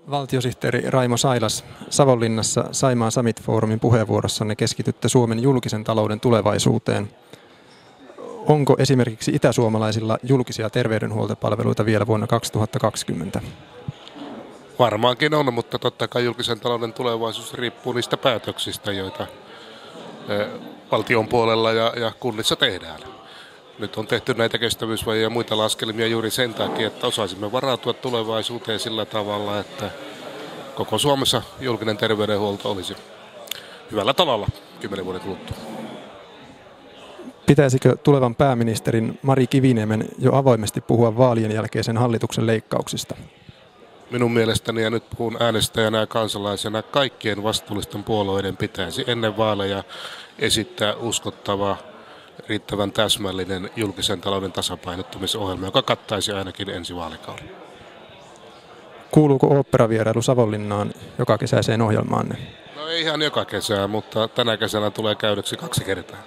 Valtiosihteeri Raimo Sailas, Savonlinnassa Saimaa Summit Forumin puheenvuorossanne keskitytte Suomen julkisen talouden tulevaisuuteen. Onko esimerkiksi itäsuomalaisilla julkisia terveydenhuoltopalveluita vielä vuonna 2020? Varmaankin on, mutta totta kai julkisen talouden tulevaisuus riippuu niistä päätöksistä, joita valtion puolella ja kunnissa tehdään. Nyt on tehty näitä kestävyysvajia ja muita laskelmia juuri sen takia, että osaisimme varautua tulevaisuuteen sillä tavalla, että koko Suomessa julkinen terveydenhuolto olisi hyvällä tolalla 10 vuoden kuluttua. Pitäisikö tulevan pääministerin Mari Kiviniemen jo avoimesti puhua vaalien jälkeisen hallituksen leikkauksista? Minun mielestäni, ja nyt puhun äänestäjänä ja kansalaisena, kaikkien vastuullisten puolueiden pitäisi ennen vaaleja esittää uskottava, riittävän täsmällinen julkisen talouden tasapainottamisohjelma, joka kattaisi ainakin ensi vaalikauden. Kuuluuko oopperavierailu Savonlinnaan joka kesäiseen ohjelmaanne? No ei ihan joka kesää, mutta tänä kesänä tulee käydäksi 2 kertaa.